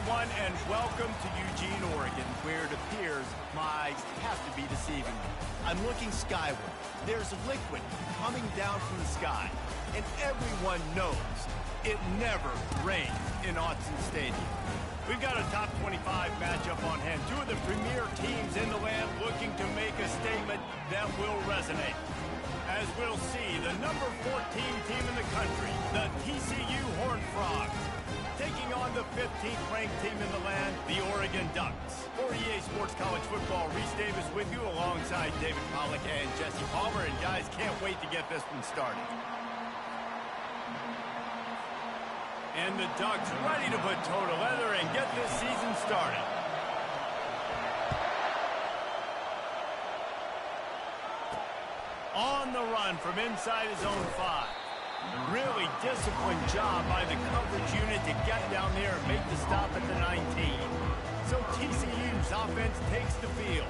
everyone, and welcome to Eugene, Oregon, where it appears my eyes have to be deceiving me. I'm looking skyward. There's liquid coming down from the sky, and everyone knows it never rains in Autzen Stadium. We've got a top 25 matchup on hand. Two of the premier teams in the land looking to make a statement that will resonate. As we'll see, the number 14 team in the country, the TCU Horned Frogs, taking on the 15th ranked team in the land, the Oregon Ducks. For EA Sports College Football, Reese Davis with you alongside David Pollack and Jesse Palmer. And guys, can't wait to get this one started. And the Ducks ready to put toe to leather and get this season started. On the run from inside his own 5. Really disciplined job by the coverage unit to get down there and make the stop at the 19. So TCU's offense takes the field.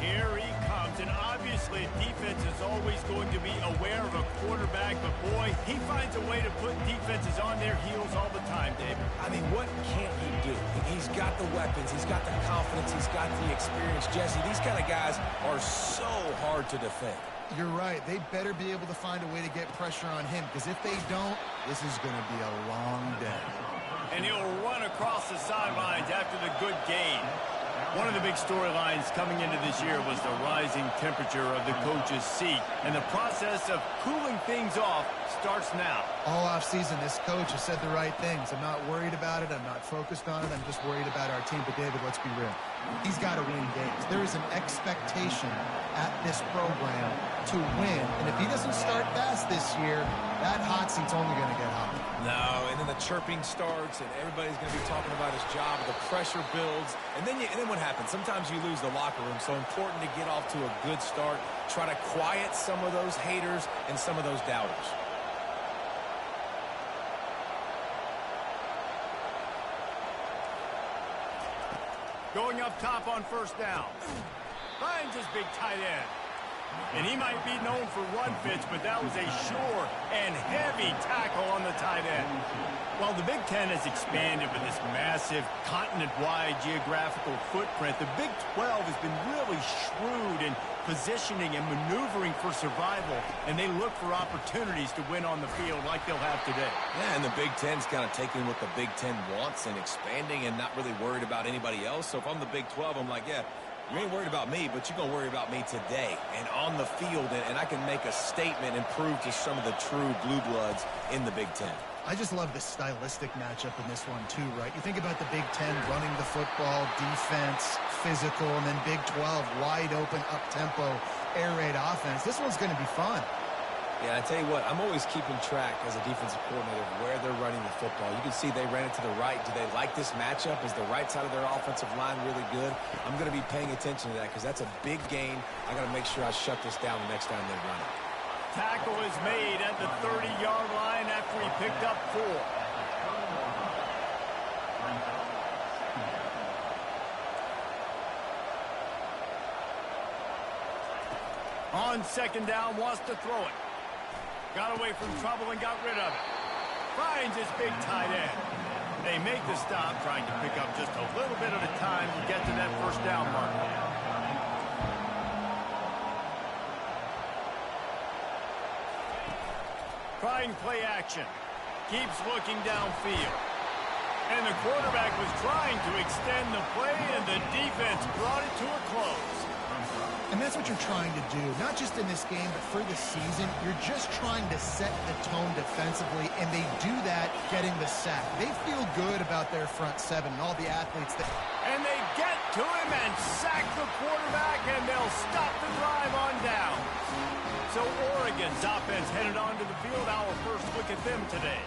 Here he comes, and obviously defense is always going to be aware of a quarterback, but boy, he finds a way to put defenses on their heels all the time, David. I mean, what can't he do? He's got the weapons, he's got the confidence, he's got the experience. Jesse, these kind of guys are so hard to defend. You're right. They better be able to find a way to get pressure on him, because if they don't, this is going to be a long day. And he'll run across the sidelines after the good gain. One of the big storylines coming into this year was the rising temperature of the coach's seat, and the process of cooling things off starts now. All offseason, this coach has said the right things. I'm not worried about it. I'm not focused on it. I'm just worried about our team. But, David, let's be real. He's got to win games. There is an expectation at this program to win. And if he doesn't start fast this year, that hot seat's only going to get hotter. No, and then the chirping starts, and everybody's going to be talking about his job. The pressure builds, and then what happens? Sometimes you lose the locker room, so important to get off to a good start. Try to quiet some of those haters and some of those doubters. Going up top on first down. Finds his big tight end. And he might be known for run fits, but that was a sure and heavy tackle on the tight end. While the Big Ten has expanded with this massive continent-wide geographical footprint, the Big 12 has been really shrewd in positioning and maneuvering for survival, and they look for opportunities to win on the field like they'll have today. Yeah, and the Big Ten's kind of taking what the Big Ten wants and expanding and not really worried about anybody else. So if I'm the Big 12, I'm like, yeah, you ain't worried about me, but you're going to worry about me today and on the field, and I can make a statement and prove to some of the true blue bloods in the Big Ten. I just love the stylistic matchup in this one, too, right? You think about the Big Ten running the football, defense, physical, and then Big 12, wide open, up-tempo, air raid offense. This one's going to be fun. Yeah, I tell you what, I'm always keeping track as a defensive coordinator of where they're running the football. You can see they ran it to the right. Do they like this matchup? Is the right side of their offensive line really good? I'm going to be paying attention to that because that's a big gain. I got to make sure I shut this down the next time they run it. Tackle is made at the 30-yard line after he picked up 4. On second down, wants to throw it. Got away from trouble and got rid of it. Finds his big tight end. They make the stop, trying to pick up just a little bit at a time to get to that first down mark. Trying play action. Keeps looking downfield. And the quarterback was trying to extend the play, and the defense brought it to a close. And that's what you're trying to do, not just in this game, but for the season. You're just trying to set the tone defensively, and they do that getting the sack. They feel good about their front seven and all the athletes that... And they get to him and sack the quarterback, and they'll stop the drive on down. So Oregon's offense headed onto the field. Our first look at them today.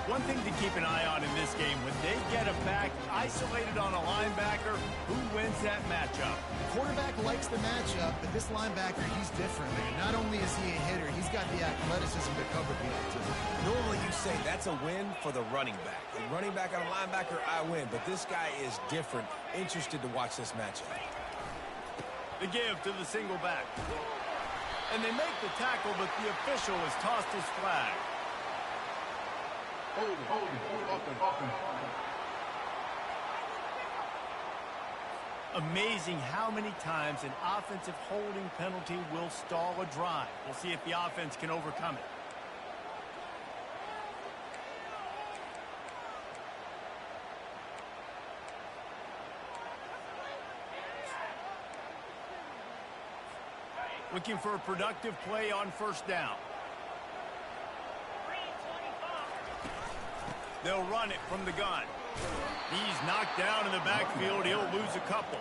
One thing to keep an eye on in this game, when they get a back isolated on a linebacker, who wins that matchup? Quarterback likes the matchup, but this linebacker, he's different. Not only is he a hitter, he's got the athleticism to cover people too. Normally you say that's a win for the running back. The running back on a linebacker, I win. But this guy is different. Interested to watch this matchup. The give to the single back. And they make the tackle, but the official has tossed his flag. Amazing how many times an offensive holding penalty will stall a drive. We'll see if the offense can overcome it. Looking for a productive play on first down. They'll run it from the gun. He's knocked down in the backfield. He'll lose a couple.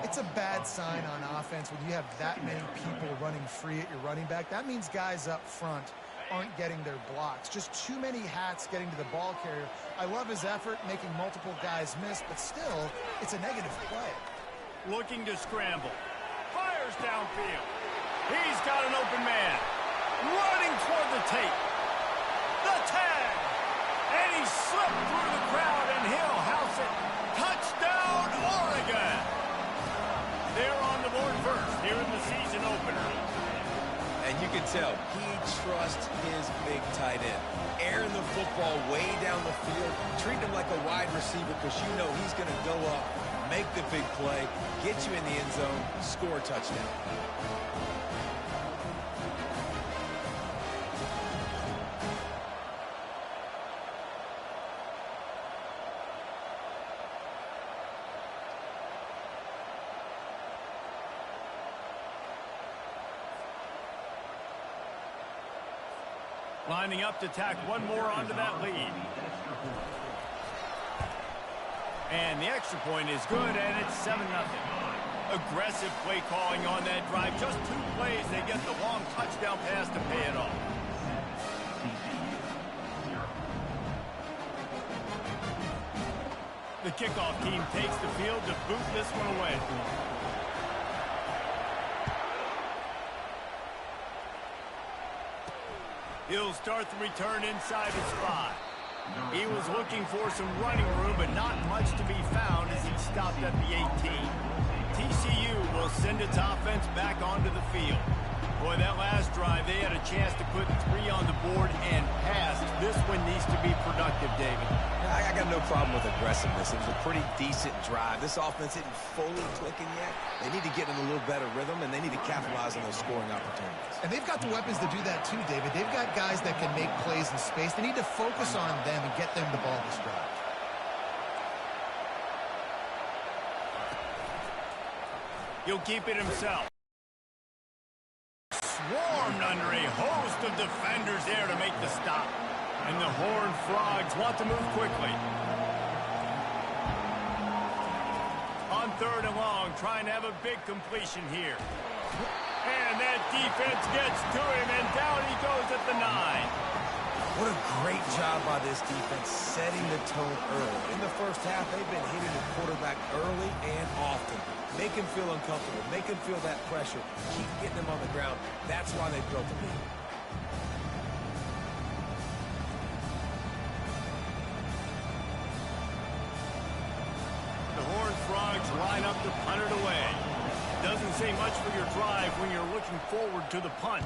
It's a bad sign on offense when you have that many people running free at your running back. That means guys up front aren't getting their blocks. Just too many hats getting to the ball carrier. I love his effort, making multiple guys miss, but still, it's a negative play. Looking to scramble. Fires downfield. He's got an open man. Running toward the tape. The tag. And he slipped through the crowd, and he'll house it. Touchdown, Oregon. They're on the board first here in the season opener. And you can tell he trusts his big tight end. Airing the football way down the field. Treat him like a wide receiver because you know he's going to go up, make the big play, get you in the end zone, score a touchdown. Lining up to tack one more onto that lead. And the extra point is good, and it's 7-0. Aggressive play calling on that drive. Just 2 plays, they get the long touchdown pass to pay it off. The kickoff team takes the field to boot this one away. He'll start the return inside his spot. He was looking for some running room, but not much to be found as he stopped at the 18. TCU will send its offense back onto the field. Boy, that last drive, they had a chance to put 3 on the board and passed. This one needs to be productive, David. I got no problem with aggressiveness. It was a pretty decent drive. This offense isn't fully clicking yet. They need to get in a little better rhythm, and they need to capitalize on those scoring opportunities. And they've got the weapons to do that too, David. They've got guys that can make plays in space. They need to focus on them and get them the ball this drive. He'll keep it himself. Swarmed under a host of defenders there to make the stop. And the Horned Frogs want to move quickly. On 3rd and long, trying to have a big completion here. And that defense gets to him, and down he goes at the 9. What a great job by this defense setting the tone early. In the first half, they've been hitting the quarterback early and often. Make him feel uncomfortable. Make him feel that pressure. Keep getting him on the ground. That's why they built the lead. The Horned Frogs line up to punt it away. Doesn't say much for your drive when you're looking forward to the punt.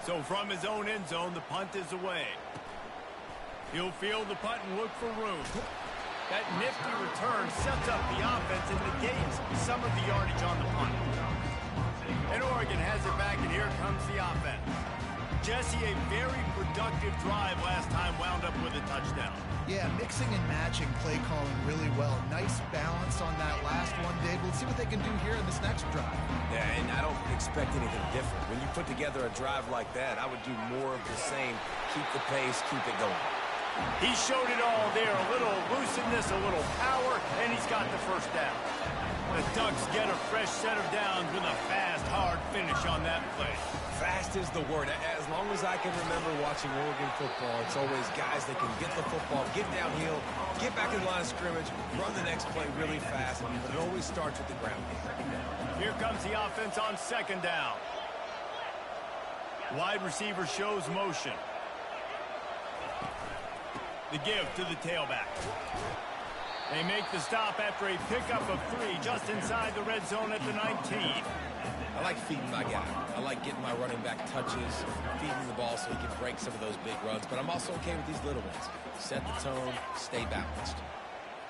So from his own end zone, the punt is away. He'll field the punt and look for room. That nifty return sets up the offense and negates some of the yardage on the punt. And Oregon has it back, and here comes the offense. Jesse, a very productive drive last time, wound up with a touchdown. Yeah, mixing and matching play calling really well. Nice balance on that last one, Dave. Let's see what they can do here in this next drive. Yeah, and I don't expect anything different. When you put together a drive like that, I would do more of the same. Keep the pace, keep it going. He showed it all there. A little elusiveness, a little power, and he's got the first down. The Ducks get a fresh set of downs with a fast, hard finish on that play. Fast is the word. As long as I can remember watching Oregon football, it's always guys that can get the football, get downhill, get back in the line of scrimmage, run the next play really fast, but it always starts with the ground game. Here comes the offense on 2nd down. Wide receiver shows motion. The give to the tailback. They make the stop after a pickup of 3 just inside the red zone at the 19. I like feeding my guy. I like getting my running back touches, feeding the ball so he can break some of those big runs, but I'm also okay with these little ones. Set the tone, stay balanced.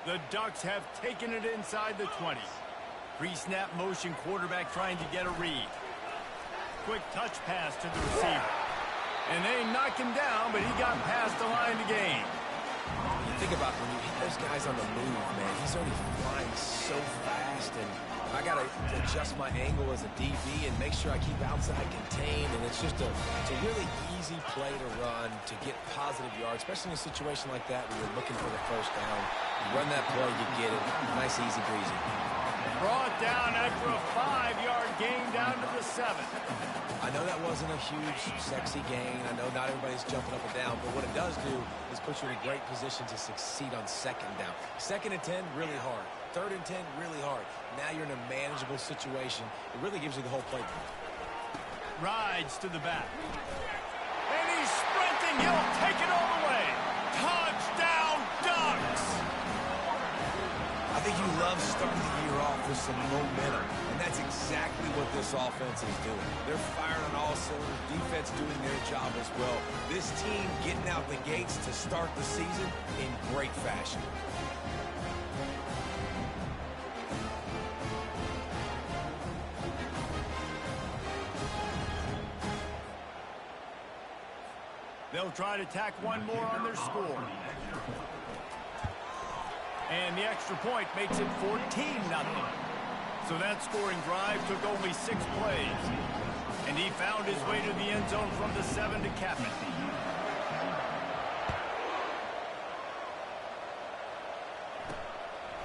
The Ducks have taken it inside the 20. Pre-snap motion quarterback trying to get a read. Quick touch pass to the receiver. And they knocked him down, but he got past the line to gain. You think about when you hit those guys on the move, man, he's already flying so fast, and I got to adjust my angle as a DB and make sure I keep outside contained, and it's a really easy play to run to get positive yards, especially in a situation like that where you're looking for the first down. You run that play, you get it. Nice, easy breezy. Brought down after a 5-yard gain down to the 7. I know that wasn't a huge, sexy gain. I know not everybody's jumping up and down, but what it does do is put you in a great position to succeed on second down. 2nd and 10, really hard. 3rd and 10, really hard. Now you're in a manageable situation. It really gives you the whole playbook. Rides to the back. And he's sprinting. He'll take it all the way. Touchdown, Ducks! I think you love starting the year off with some momentum, and that's exactly what this offense is doing. They're firing on all cylinders, defense doing their job as well. This team getting out the gates to start the season in great fashion. They'll try to tack one more on their score. And the extra point makes it 14-0. So that scoring drive took only 6 plays. And he found his way to the end zone from the 7 to cap it.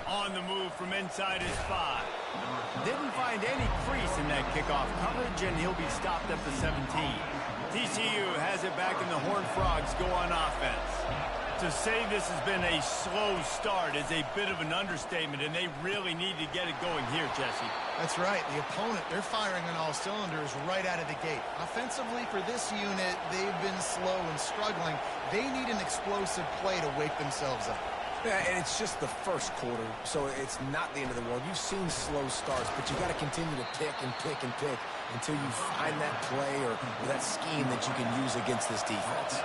On the move from inside his 5. Didn't find any crease in that kickoff coverage, and he'll be stopped at the 17. TCU has it back, and the Horned Frogs go on offense. To say this has been a slow start is a bit of an understatement, and they really need to get it going here, Jesse. That's right. The opponent, they're firing on all cylinders right out of the gate. Offensively, for this unit, they've been slow and struggling. They need an explosive play to wake themselves up. Yeah, and it's just the first quarter, so it's not the end of the world. You've seen slow starts, but you got to continue to pick and pick and pick until you find that play or that scheme that you can use against this defense.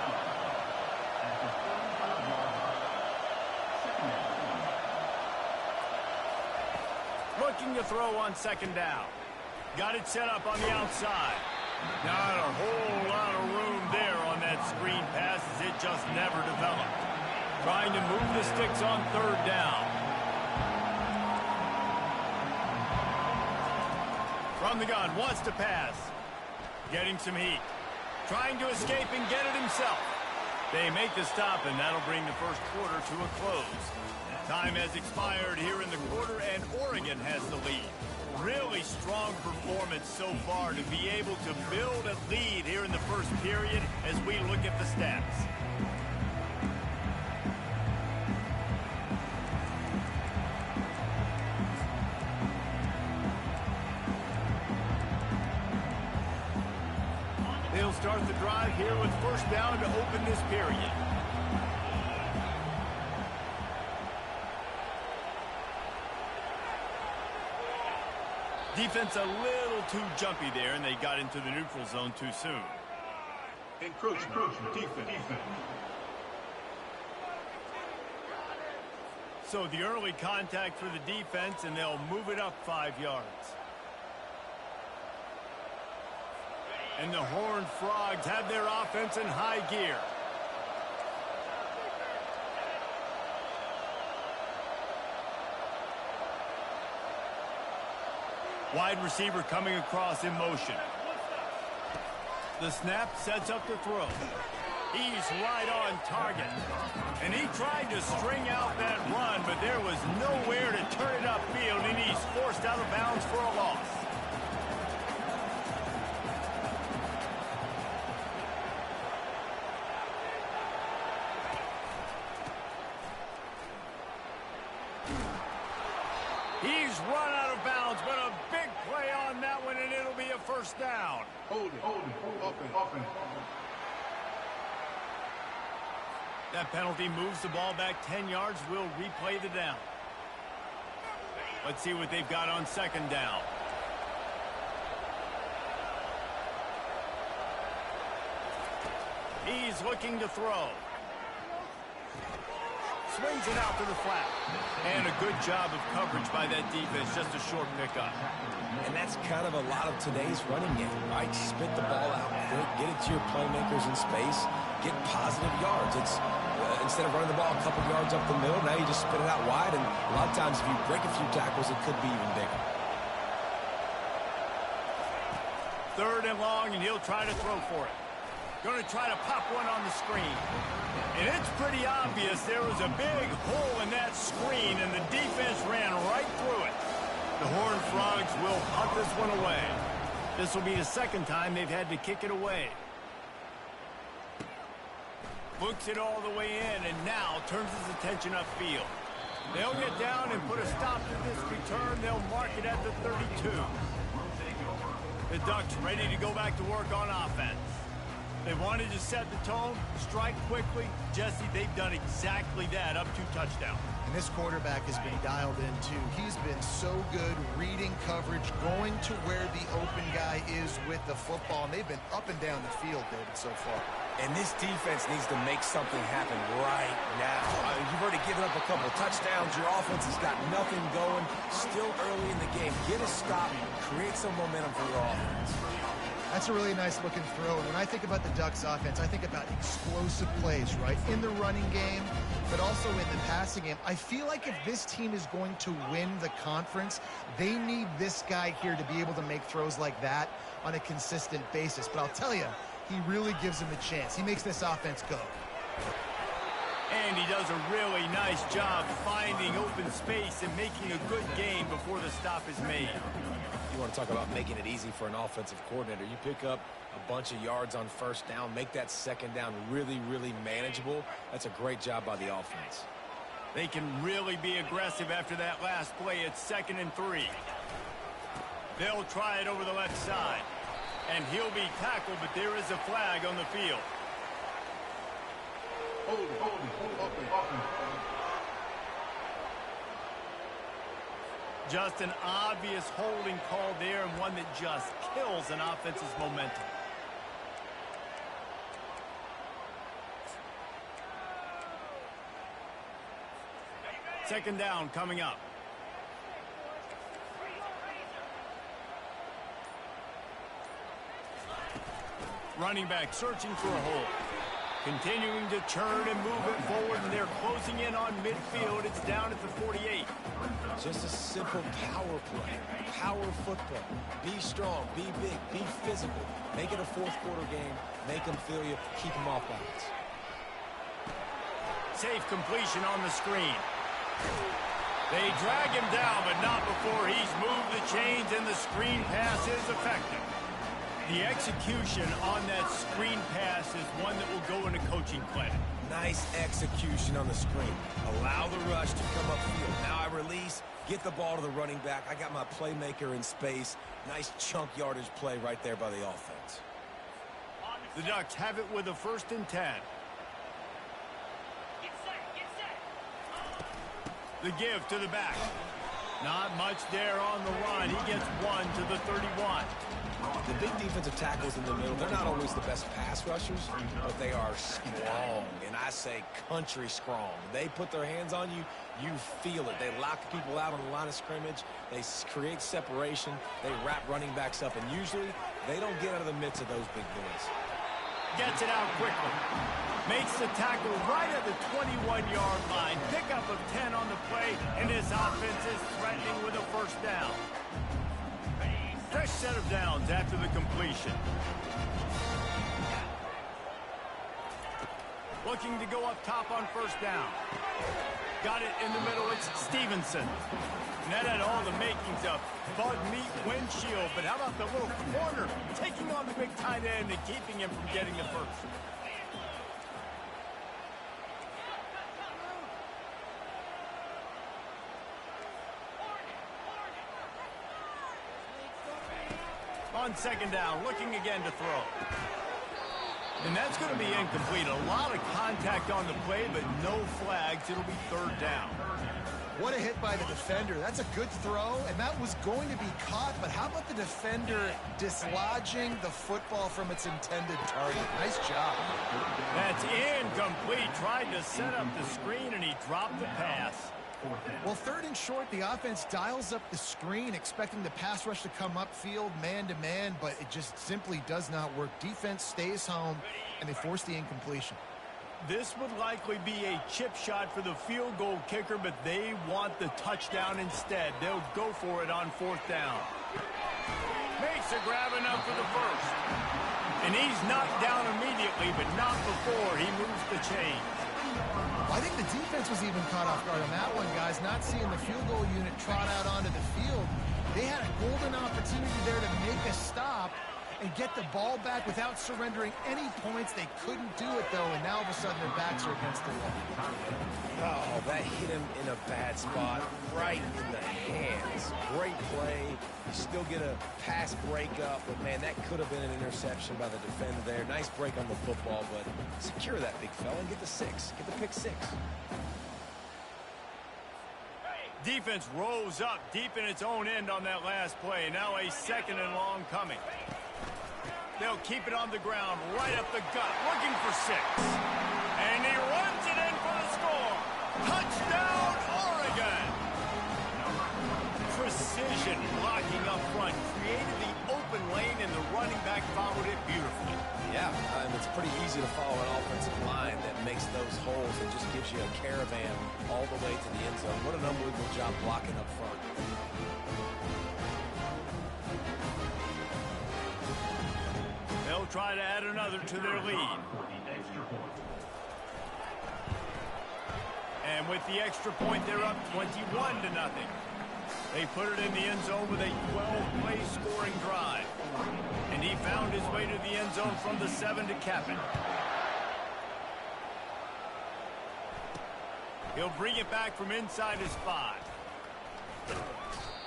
Looking to throw on 2nd down. Got it set up on the outside. Not a whole lot of room there on that screen pass as it just never developed. Trying to move the sticks on 3rd down. From the gun, wants to pass. Getting some heat. Trying to escape and get it himself. They make the stop, and that'll bring the first quarter to a close. Time has expired here in the quarter, and Oregon has the lead. Really strong performance so far to be able to build a lead here in the first period as we look at the stats. They'll start the drive here with 1st down to open this period. Defense a little too jumpy there, and they got into the neutral zone too soon. Encroachment, defense. So the early contact for the defense, and they'll move it up 5 yards. And the Horned Frogs have their offense in high gear. Wide receiver coming across in motion. The snap sets up the throw. He's right on target. And he tried to string out that run, but there was nowhere to turn it upfield, and he's forced out of bounds for a loss. He's run out of bounds, but a big play on that one, and it'll be a 1st down. Hold it. Open. That penalty moves the ball back 10 yards. We'll replay the down. Let's see what they've got on 2nd down. He's looking to throw. Swings it out to the flat. And a good job of coverage by that defense. Just a short pickup. And that's kind of a lot of today's running game, right? Spit the ball out quick, get it to your playmakers in space, get positive yards. It's instead of running the ball a couple yards up the middle, now you just spit it out wide. And a lot of times if you break a few tackles, it could be even bigger. 3rd and long, and he'll try to throw for it. Going to try to pop one on the screen. And it's pretty obvious there was a big hole in that screen, and the defense ran right through it. The Horned Frogs will punt this one away. This will be the 2nd time they've had to kick it away. Books it all the way in, and now turns his attention upfield. They'll get down and put a stop to this return. They'll mark it at the 32. The Ducks ready to go back to work on offense. They wanted to set the tone, strike quickly. Jesse, they've done exactly that, up 2 touchdowns. And this quarterback has been dialed in, too. He's been so good reading coverage, going to where the open guy is with the football. And they've been up and down the field, David, so far. And this defense needs to make something happen right now. You've already given up a couple of touchdowns. Your offense has got nothing going. Still early in the game. Get a stop. Create some momentum for your offense. That's a really nice looking throw. And when I think about the Ducks offense, I think about explosive plays, right? In the running game, but also in the passing game. I feel like if this team is going to win the conference, they need this guy here to be able to make throws like that on a consistent basis. But I'll tell you, he really gives him a chance. He makes this offense go. And he does a really nice job finding open space and making a good gain before the stop is made. You want to talk about making it easy for an offensive coordinator. You pick up a bunch of yards on 1st down, make that 2nd down really, really manageable. That's a great job by the offense. They can really be aggressive after that last play. It's 2nd and 3. They'll try it over the left side. And he'll be tackled, but there is a flag on the field. Holding. Just an obvious holding call there, and one that just kills an offense's momentum. Second down coming up. Running back searching for a hole. Continuing to churn and move it forward, and they're closing in on midfield. It's down at the 48. Just a simple power play. Power football. Be strong, be big, be physical. Make it a 4th quarter game. Make them feel you. Keep them off balance. Safe completion on the screen. They drag him down, but not before he's moved the chains, and the screen pass is effective. The execution on that screen pass is one that will go into coaching credit. Nice execution on the screen. Allow the rush to come upfield. Now I release, get the ball to the running back. I got my playmaker in space. Nice chunk yardage play right there by the offense. The Ducks have it with a 1st and 10. The give to the back. Not much there on the run. He gets 1 to the 31. The big defensive tackles in the middle, they're not always the best pass rushers, but they are strong, and I say country strong. They put their hands on you, you feel it. They lock people out on the line of scrimmage. They create separation. They wrap running backs up, and usually they don't get out of the midst of those big boys. Gets it out quickly. Makes the tackle right at the 21-yard line. Pickup of 10 on the play, and this offense is threatening with a 1st down. Fresh set of downs after the completion. Looking to go up top on 1st down. Got it in the middle. It's Stevenson. And that had all the makings of Bud Meat windshield. But how about the little corner taking on the big tight end and keeping him from getting the 1st? On 2nd down, looking again to throw. And that's going to be incomplete. A lot of contact on the play, but no flags. It'll be 3rd down. What a hit by the defender. That's a good throw, and that was going to be caught, but how about the defender dislodging the football from its intended target? Nice job. That's incomplete. Tried to set up the screen, and he dropped the pass. Well, 3rd and short, the offense dials up the screen, expecting the pass rush to come upfield man-to-man, but it just simply does not work. Defense stays home, and they force the incompletion. This would likely be a chip shot for the field goal kicker, but they want the touchdown instead. They'll go for it on 4th down. Makes a grab enough for the first. And he's knocked down immediately, but not before he moves the chains. I think the defense was even caught off guard on that one, guys. Not seeing the field goal unit trot out onto the field. They had a golden opportunity there to make a stop and get the ball back without surrendering any points. They couldn't do it, though, and now all of a sudden their backs are against the wall. Oh, that hit him in a bad spot, right in the hands. Great play. You still get a pass breakup, but, man, that could have been an interception by the defender there. Nice break on the football, but secure that big fella and get the 6. Get the pick 6. Defense rose up deep in its own end on that last play. Now a 2nd and long coming. They'll keep it on the ground, right up the gut, looking for 6. And he runs it in for the score. Touchdown, Oregon! Precision blocking up front, created the open lane, and the running back followed it beautifully. Yeah, it's pretty easy to follow an offensive line that makes those holes and just gives you a caravan all the way to the end zone. What an unbelievable job blocking up front. They'll try to add another to their lead. And with the extra point, they're up 21-0. They put it in the end zone with a 12-play scoring drive. And he found his way to the end zone from the 7 to cap it. He'll bring it back from inside his 5.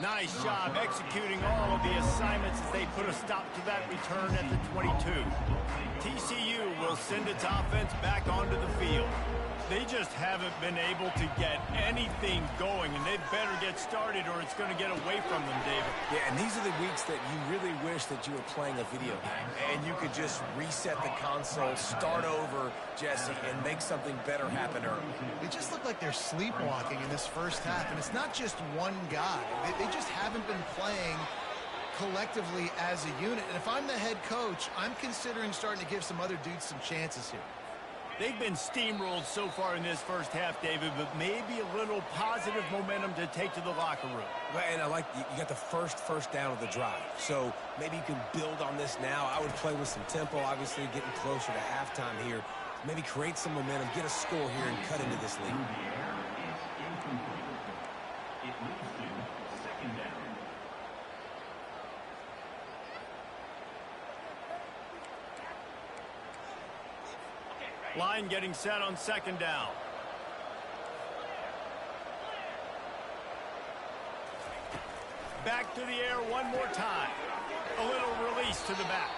Nice job executing all of the assignments as they put a stop to that return at the 22. TCU will send its offense back onto the field. They just haven't been able to get anything going, and they better get started or it's going to get away from them, David. Yeah, and these are the weeks that you really wish that you were playing a video game and you could just reset the console, start over, Jesse, and make something better happen early. They just look like they're sleepwalking in this first half, and it's not just one guy. They just haven't been playing collectively as a unit. And if I'm the head coach, I'm considering starting to give some other dudes some chances here. They've been steamrolled so far in this first half, David, but maybe a little positive momentum to take to the locker room. And I like you got the first down of the drive, so maybe you can build on this now. I would play with some tempo, obviously getting closer to halftime here. Maybe create some momentum, get a score here, and cut into this lead. Line getting set on 2nd down. Back to the air one more time. A little release to the back.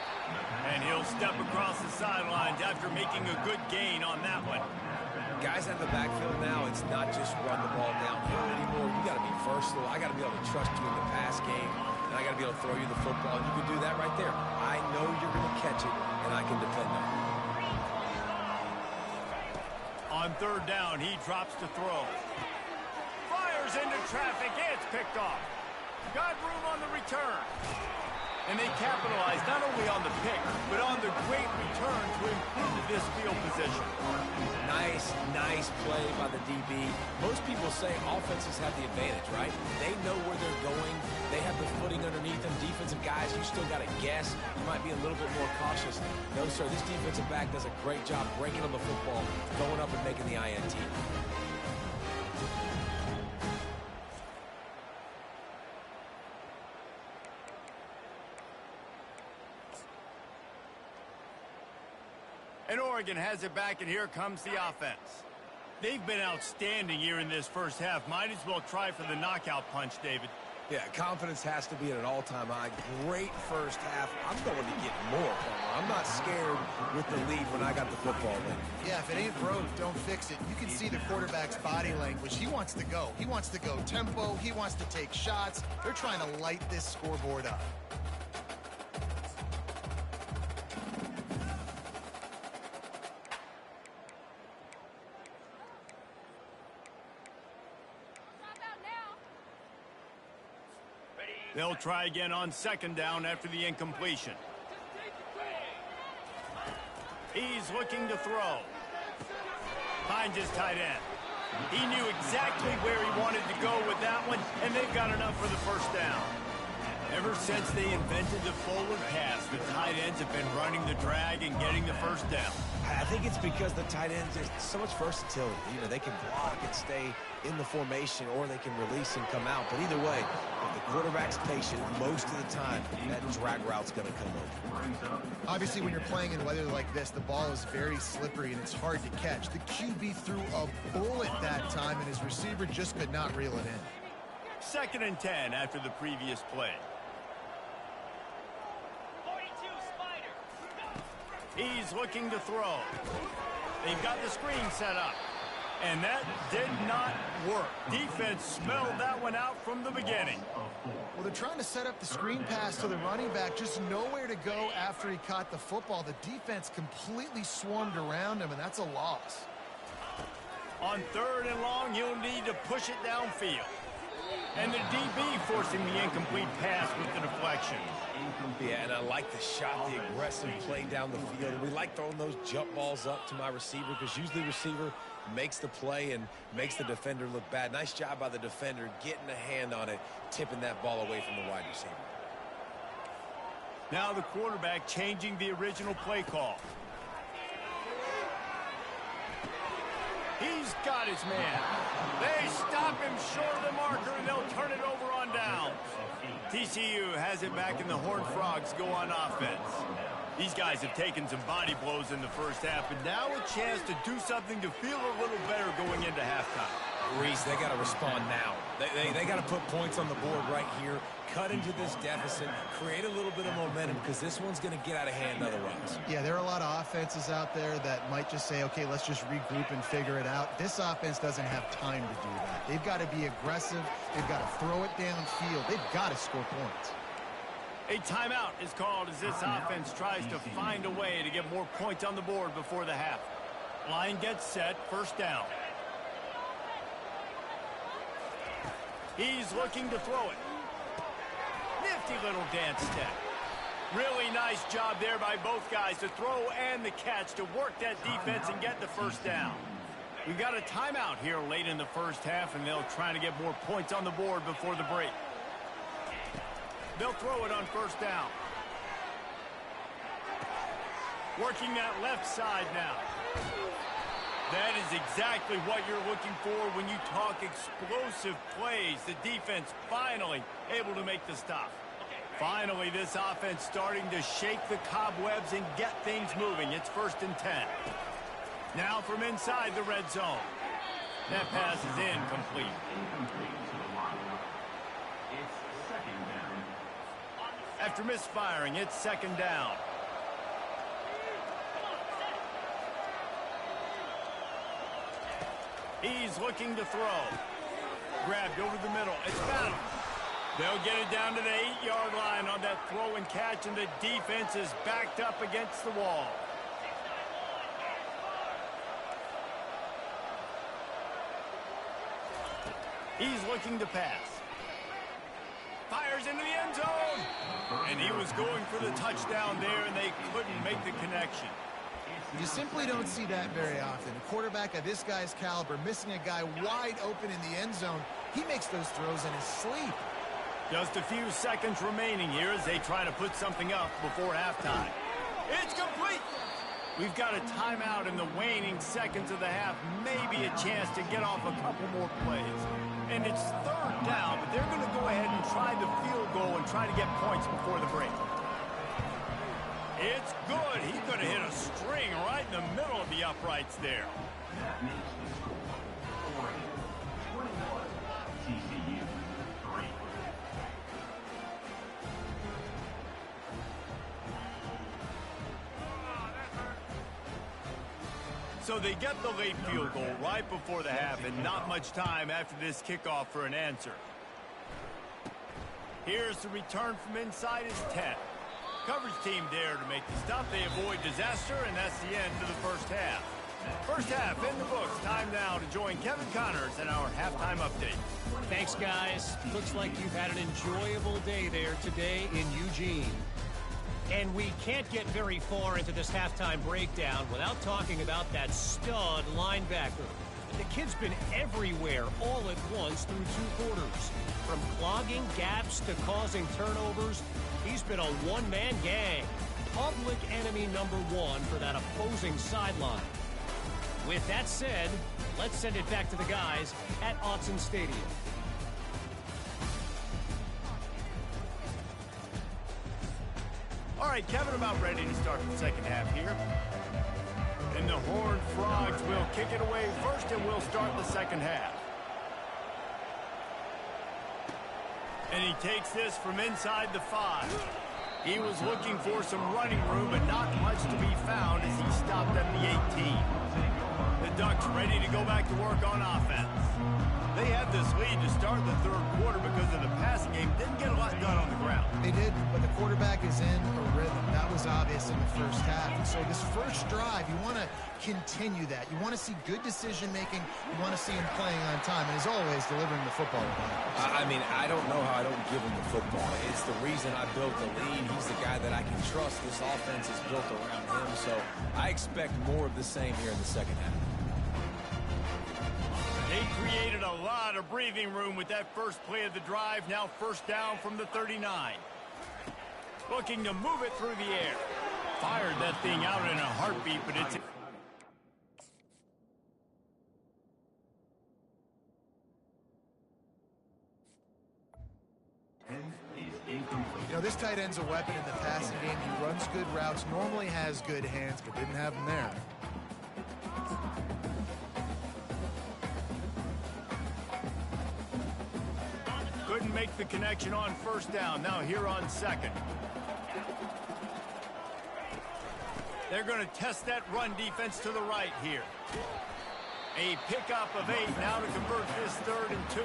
And he'll step across the sidelines after making a good gain on that one. Guys at the backfield now, it's not just run the ball downhill anymore. You got to be versatile. I got to be able to trust you in the pass game, and I got to be able to throw you the football. You can do that right there. I know you're going to catch it, and I can depend on it. On 3rd down, he drops to throw. Fires into traffic. It's picked off. Got room on the return. And they capitalize not only on the pick, but on the great return to improve this field position. Nice play by the DB. Most people say offenses have the advantage, right? They know where they're going. They have the footing underneath them. Defensive guys, you still got to guess. You might be a little bit more cautious. No, sir, this defensive back does a great job breaking on the football, going up and making the INT. And Oregon has it back, and here comes the offense. They've been outstanding here in this first half. Might as well try for the knockout punch, David. Yeah, confidence has to be at an all-time high. Great first half. I'm going to get more, Palmer. I'm not scared with the lead when I got the football in. Yeah, if it ain't broke, don't fix it. You can see the quarterback's body language. He wants to go. He wants to go tempo. He wants to take shots. They're trying to light this scoreboard up. They'll try again on second down after the incompletion. He's looking to throw. Finds his tight end. He knew exactly where he wanted to go with that one, and they've got enough for the first down. Ever since they invented the forward pass, the tight ends have been running the drag and getting the first down. I think it's because the tight ends, there's so much versatility. You know, they can block and stay in the formation, or they can release and come out. But either way, if the quarterback's patient, most of the time, that drag route's going to come over. Obviously, when you're playing in weather like this, the ball is very slippery and it's hard to catch. The QB threw a bullet that time, and his receiver just could not reel it in. 2nd and 10 after the previous play. He's looking to throw. They've got the screen set up. And that did not work. Defense smelled that one out from the beginning. Well, they're trying to set up the screen pass to the running back, just nowhere to go after he caught the football. The defense completely swarmed around him, and that's a loss. On 3rd and long, he'll need to push it downfield. And the DB forcing the incomplete pass with the deflection. Yeah, and I like the shot, the aggressive play down the field. And we like throwing those jump balls up to my receiver, because usually the receiver makes the play and makes the defender look bad. Nice job by the defender getting a hand on it, tipping that ball away from the wide receiver. Now the quarterback changing the original play call. He's got his man. They stop him short of the marker, and they'll turn it over on downs. TCU has it back, and the Horned Frogs go on offense. These guys have taken some body blows in the first half, and now a chance to do something to feel a little better going into halftime. Reese, they got to respond now. They got to put points on the board right here, cut into this deficit, create a little bit of momentum, because this one's going to get out of hand otherwise. Yeah, there are a lot of offenses out there that might just say, okay, let's just regroup and figure it out. This offense doesn't have time to do that. They've got to be aggressive. They've got to throw it downfield. They've got to score points. A timeout is called as this offense tries to find a way to get more points on the board before the half. Line gets set, first down. He's looking to throw it. Nifty little dance step. Really nice job there by both guys to throw and the catch to work that defense and get the first down. We've got a timeout here late in the first half, and they'll try to get more points on the board before the break. They'll throw it on first down. Working that left side now. That is exactly what you're looking for when you talk explosive plays. The defense finally able to make the stop. Finally, this offense starting to shake the cobwebs and get things moving. It's 1st and 10. Now from inside the red zone. That pass is incomplete. After misfiring, it's 2nd down. He's looking to throw. Grabbed over the middle. It's found. They'll get it down to the 8-yard line on that throw and catch, and the defense is backed up against the wall. He's looking to pass. Fires into the end zone. And he was going for the touchdown there, and they couldn't make the connection. You simply don't see that very often. A quarterback of this guy's caliber missing a guy wide open in the end zone. He makes those throws in his sleep. Just a few seconds remaining here as they try to put something up before halftime. It's complete. We've got a timeout in the waning seconds of the half. Maybe a chance to get off a couple more plays. And it's 3rd down, but they're going to go ahead and try the field goal and try to get points before the break. It's good. He's going to hit a string right in the middle of the uprights there. That makes the score 41, TCU 3. So they get the late field goal right before the half and not much time after this kickoff for an answer. Here's the return from inside his 10. Coverage team there to make the stop. They avoid disaster, and that's the end of the first half. First half in the books. Time now to join Kevin Connors in our halftime update. Thanks, guys. Looks like you've had an enjoyable day there today in Eugene. And we can't get very far into this halftime breakdown without talking about that stud linebacker. The kid's been everywhere all at once through 2 quarters. From clogging gaps to causing turnovers, he's been a one-man gang. Public enemy number 1 for that opposing sideline. With that said, let's send it back to the guys at Autzen Stadium. All right, Kevin, about ready to start the second half here. And the Horned Frogs will kick it away first, and we'll start the second half. And he takes this from inside the 5. He was looking for some running room, but not much to be found as he stopped at the 18. The Ducks ready to go back to work on offense. They had this lead to start the third quarter because of the passing game. Didn't get a lot done on the ground. They did, but the quarterback is in a rhythm. That was obvious in the first half. And so this first drive, you want to continue that. You want to see good decision-making. You want to see him playing on time. And as always, delivering the football. I mean, I don't know how I don't give him the football. It's the reason I built the lead. He's the guy that I can trust. This offense is built around him. So I expect more of the same here in the second half. They created a lot of breathing room with that first play of the drive. Now first down from the 39. Looking to move it through the air. Fired that thing out in a heartbeat, but it's... You know, this tight end's a weapon in the passing game. He runs good routes, normally has good hands, but didn't have them there. Couldn't make the connection on first down. Now here on second. They're going to test that run defense to the right here. A pickup of 8 now to convert this 3rd and 2.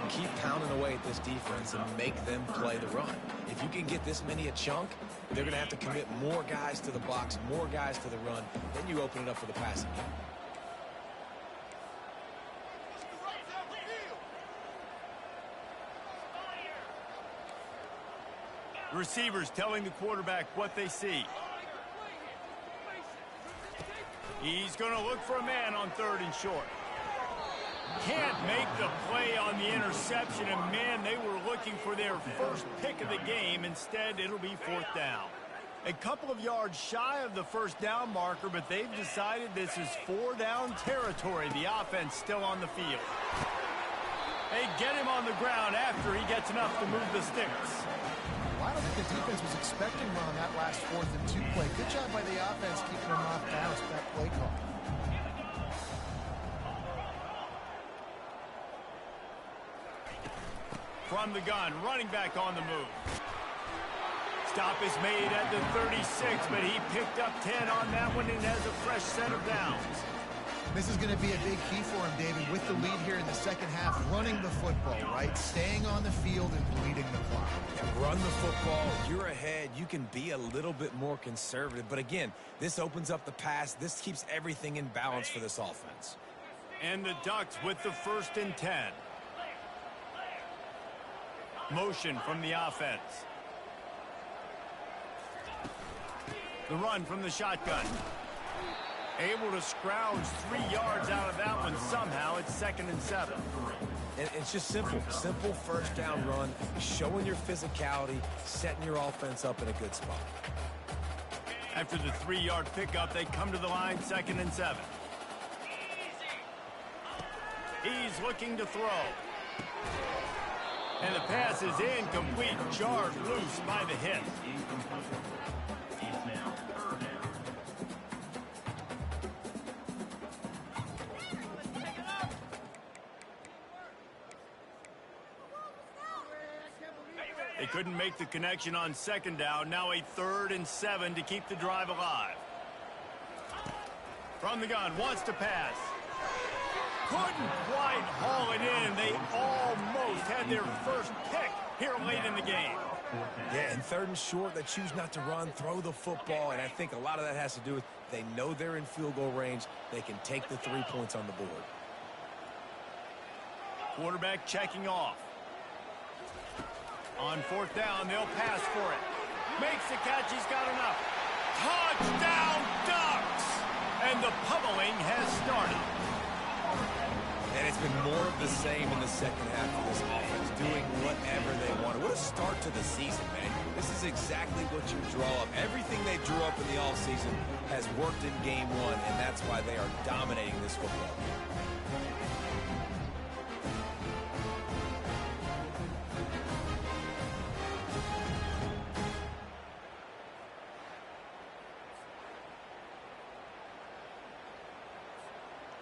Keep pounding away at this defense and make them play the run. If you can get this many a chunk, they're going to have to commit more guys to the box, more guys to the run. Then you open it up for the passing game. Receivers telling the quarterback what they see. He's going to look for a man on 3rd and short. Can't make the play on the interception, and man, they were looking for their first pick of the game. Instead, it'll be 4th down. A couple of yards shy of the first down marker, but they've decided this is 4-down territory. The offense still on the field. They get him on the ground after he gets enough to move the sticks. Well, I don't think the defense was expecting one on that last 4th and 2 play. Good job by the offense keeping them off balance with that play call. From the gun, running back on the move. Stop is made at the 36, but he picked up 10 on that one and has a fresh set of downs. This is going to be a big key for him, David, with the lead here in the second half, running the football, right? Staying on the field and bleeding the clock. And run the football. You're ahead. You can be a little bit more conservative. But again, this opens up the pass. This keeps everything in balance for this offense. And the Ducks with the 1st and 10. Motion from the offense. The run from the shotgun. Able to scrounge 3 yards out of that one somehow. It's 2nd and 7. And it's just simple. Simple first down run, showing your physicality, setting your offense up in a good spot. After the 3-yard pickup, they come to the line, 2nd and 7. He's looking to throw. And the pass is incomplete, jarred loose by the hit. They couldn't make the connection on 2nd down. Now a 3rd and 7 to keep the drive alive. From the gun, wants to pass. Couldn't quite haul it in. They almost had their first pick here late in the game. Yeah, and 3rd and short, they choose not to run, throw the football, and I think a lot of that has to do with they know they're in field goal range. They can take the 3 points on the board. Quarterback checking off. On 4th down, they'll pass for it. Makes the catch, he's got enough. Touchdown Ducks! And the pummeling has started. And it's been more of the same in the second half of this offense, doing whatever they wanted. What a start to the season, man. This is exactly what you draw up. Everything they drew up in the offseason has worked in game 1, and that's why they are dominating this football game.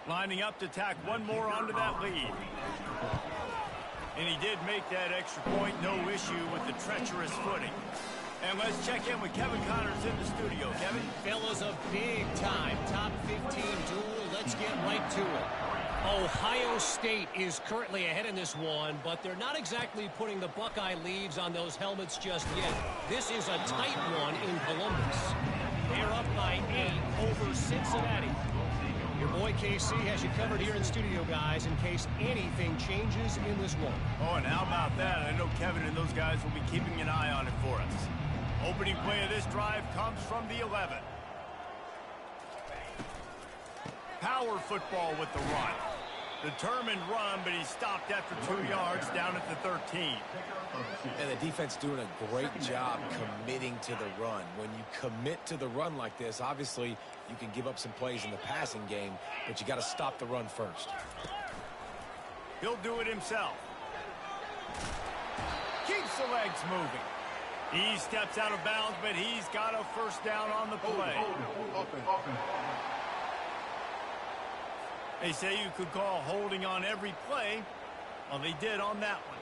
Lining up to tack one more onto that lead. And he did make that extra point, no issue with the treacherous footing. And let's check in with Kevin Connors in the studio. Kevin? Fellas, a big-time top 15 duel. Let's get right to it. Ohio State is currently ahead in this one, but they're not exactly putting the Buckeye leaves on those helmets just yet. This is a tight one in Columbus. They're up by 8 over Cincinnati. Your boy KC has you covered here in studio, guys, in case anything changes in this one. Oh, and how about that? I know Kevin and those guys will be keeping an eye on it for us. Opening play of this drive comes from the 11. Power football with the run. Determined run, but he stopped after 2 yards down at the 13. And the defense doing a great job committing to the run. When you commit to the run like this, obviously you can give up some plays in the passing game, but you got to stop the run first. He'll do it himself. Keeps the legs moving. He steps out of bounds, but he's got a first down on the play. They say you could call holding on every play. Well, they did on that one.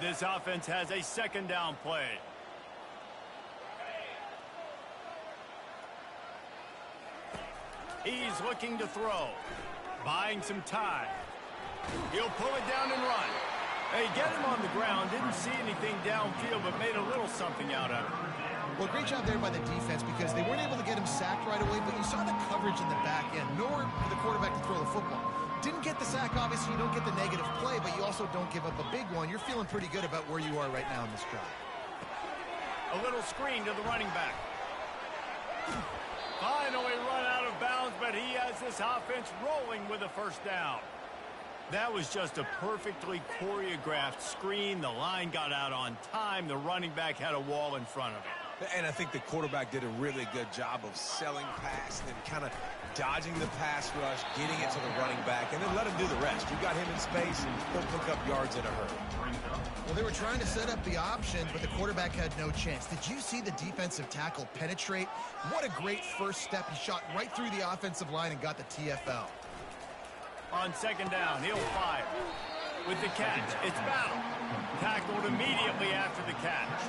This offense has a 2nd down play. He's looking to throw. Buying some time. He'll pull it down and run. Hey, get him on the ground. Didn't see anything downfield, but made a little something out of it. Well, great job there by the defense because they weren't able to get him sacked right away, but you saw the coverage in the back end, nor for the quarterback to throw the football. Didn't get the sack, obviously you don't get the negative play, but you also don't give up a big one. You're feeling pretty good about where you are right now in this drive. A little screen to the running back. Finally run out of bounds, but he has this offense rolling with a first down. That was just a perfectly choreographed screen. The line got out on time. The running back had a wall in front of him. And I think the quarterback did a really good job of selling pass and then kind of dodging the pass rush, getting it to the running back, and then let him do the rest. You got him in space, and he'll pick up yards in a hurry. Well, they were trying to set up the option, but the quarterback had no chance. Did you see the defensive tackle penetrate? What a great first step. He shot right through the offensive line and got the TFL. On 2nd down, he'll fire. With the catch, it's Battle. Tackled immediately after the catch.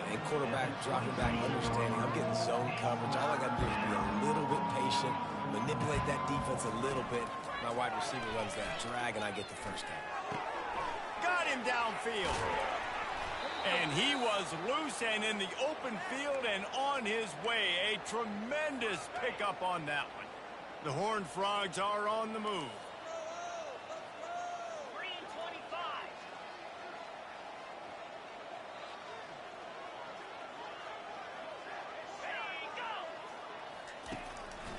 And quarterback dropping back, understanding I'm getting zone coverage. All I got to do is be a little bit patient, manipulate that defense a little bit. My wide receiver runs that drag, and I get the first down. Got him downfield. And he was loose and in the open field and on his way. A tremendous pickup on that one. The Horned Frogs are on the move.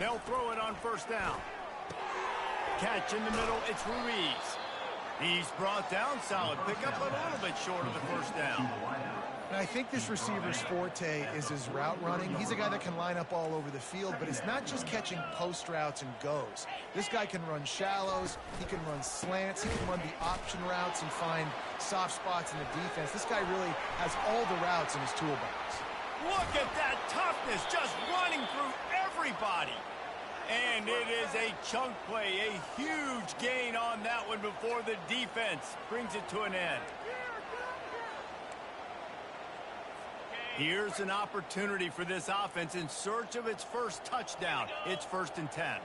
They'll throw it on 1st down. Catch in the middle, it's Ruiz. He's brought down, solid pickup, but a little bit short of the 1st down. And I think this receiver's forte is his route running. He's a guy that can line up all over the field, but it's not just catching post routes and goes. This guy can run shallows, he can run slants, he can run the option routes and find soft spots in the defense. This guy really has all the routes in his toolbox. Look at that toughness, just running through everybody. And it is a chunk play, a huge gain on that one before the defense brings it to an end. Here's an opportunity for this offense in search of its first touchdown. It's 1st and 10.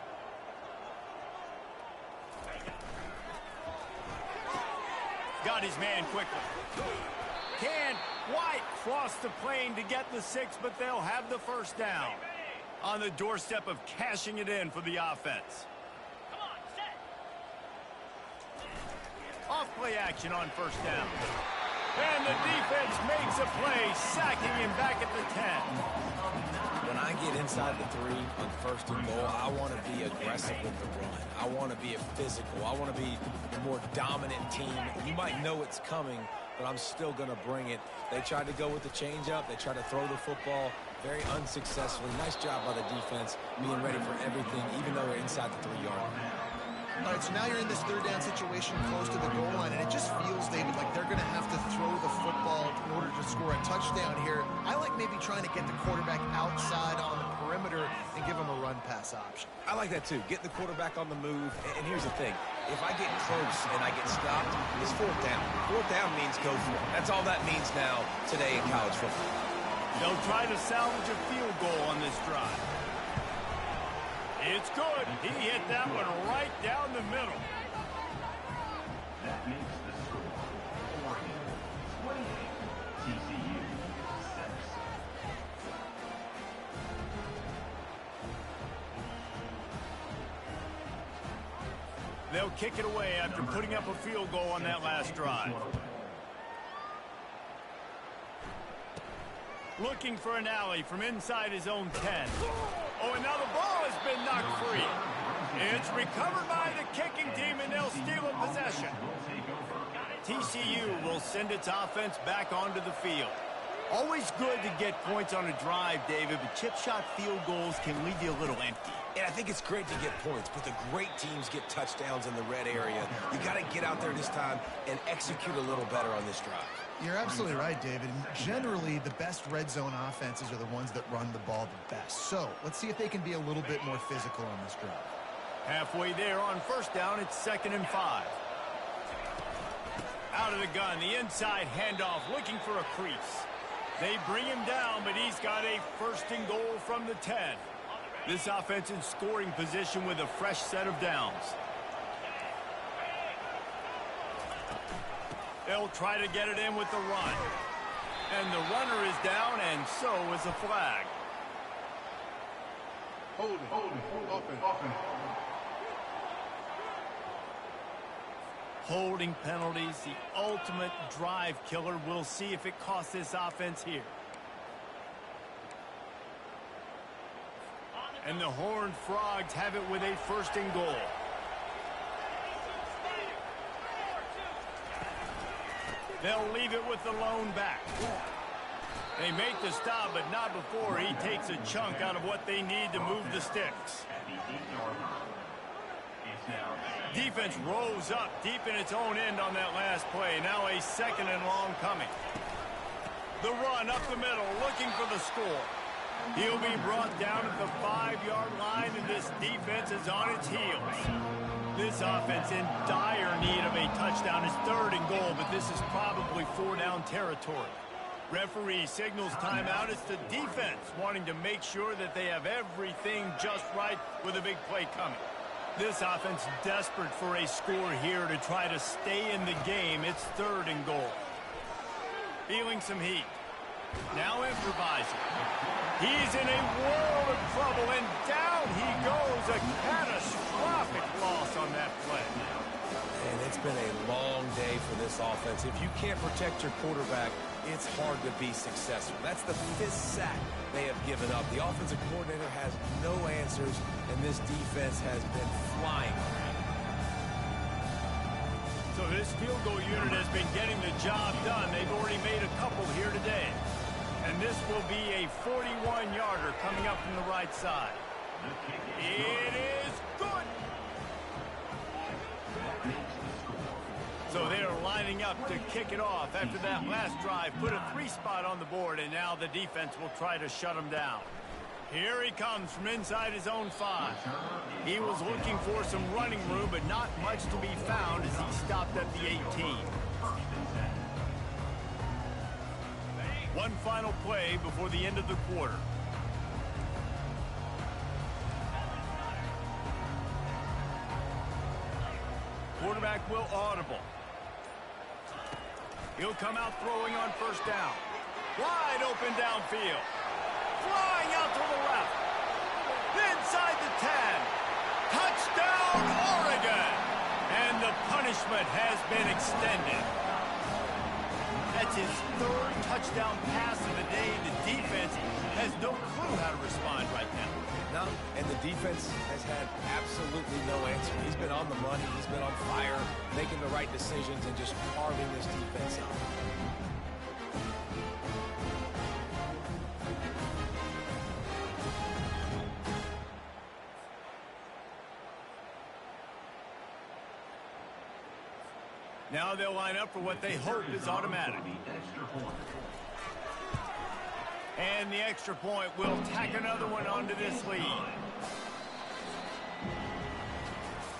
Got his man quickly. Can White cross the plane to get the 6, but they'll have the first down. On the doorstep of cashing it in for the offense. Off play action on 1st down. And the defense makes a play, sacking him back at the 10. When I get inside the 3 on 1st and goal, I want to be aggressive with the run. I want to be a physical. I want to be the more dominant team. You might know it's coming, but I'm still going to bring it. They tried to go with the changeup. They tried to throw the football very unsuccessfully. Nice job by the defense being ready for everything, even though they're inside the 3-yard line. All right, so now you're in this 3rd down situation close to the goal line, and it just feels, David, like they're going to have to throw the football in order to score a touchdown here. I like maybe trying to get the quarterback outside on the perimeter and give him a run-pass option. I like that, too. Get the quarterback on the move. And here's the thing. If I get close and I get stopped, it's 4th down. 4th down means go for it. That's all that means now today in college football. They'll try to salvage a field goal on this drive. It's good. He hit that one right down the middle. That makes the score. Oregon 28, TCU 6. They'll kick it away after putting up a field goal on that last drive. Looking for an alley from inside his own 10. Oh, and now the ball has been knocked free. It's recovered by the kicking team, and they'll steal a possession. TCU will send its offense back onto the field. Always good to get points on a drive, David, but chip shot field goals can leave you a little empty. And I think it's great to get points, but the great teams get touchdowns in the red area. You got to get out there this time and execute a little better on this drive. You're absolutely right, David. Generally, the best red zone offenses are the ones that run the ball the best. So let's see if they can be a little bit more physical on this drive. Halfway there on 1st down, it's 2nd and 5. Out of the gun, the inside handoff, looking for a crease. They bring him down, but he's got a 1st and goal from the 10. This offense in scoring position with a fresh set of downs. They'll try to get it in with the run. And the runner is down, and so is a flag. Holding, offense. Holding penalties, the ultimate drive killer. We'll see if it costs this offense here. And the Horned Frogs have it with a 1st and goal. They'll leave it with the lone back. They make the stop, but not before he takes a chunk out of what they need to move the sticks. Defense rose up deep in its own end on that last play. Now a 2nd and long coming. The run up the middle, looking for the score. He'll be brought down at the 5-yard line, and this defense is on its heels. This offense in dire need of a touchdown. Is 3rd and goal, but this is probably 4-down territory. Referee signals timeout. It's the defense wanting to make sure that they have everything just right with a big play coming. This offense desperate for a score here to try to stay in the game. It's 3rd and goal. Feeling some heat. Now improvising. He's in a world of trouble, and down he goes. A catastrophic loss on that play. And it's been a long day for this offense. If you can't protect your quarterback, it's hard to be successful. That's the 5th sack they have given up. The offensive coordinator has no answers, and this defense has been flying. So this field goal unit has been getting the job done. They've already made a couple here today. And this will be a 41-yarder coming up from the right side. It is good. So they are lining up to kick it off after that last drive. Put a 3-spot on the board, and now the defense will try to shut them down. Here he comes from inside his own 5. He was looking for some running room, but not much to be found as he stopped at the 18. One final play before the end of the quarter. Quarterback will audible. He'll come out throwing on first down. Wide open downfield. Flying out to the left. Inside the 10. Touchdown, Oregon! And the punishment has been extended. That's his third touchdown pass of the day. The defense has no clue how to respond right now. No, and the defense has had absolutely no answer. He's been on the money. He's been on fire, making the right decisions, and just carving this defense up. Now they'll line up for what they hope is automatic. And the extra point will tack another one onto this lead.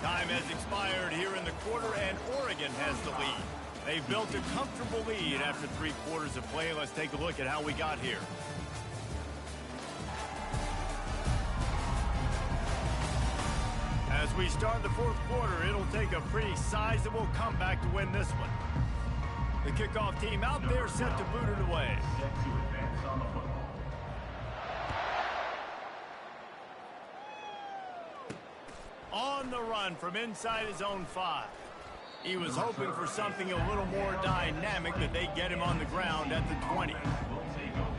Time has expired here in the quarter, and Oregon has the lead. They've built a comfortable lead after 3 quarters of play. Let's take a look at how we got here. As we start the 4th quarter, it'll take a pretty sizable comeback to win this one. The kickoff team out there set to boot it away. On the run from inside his own 5. He was hoping for something a little more dynamic, but they get him on the ground at the 20.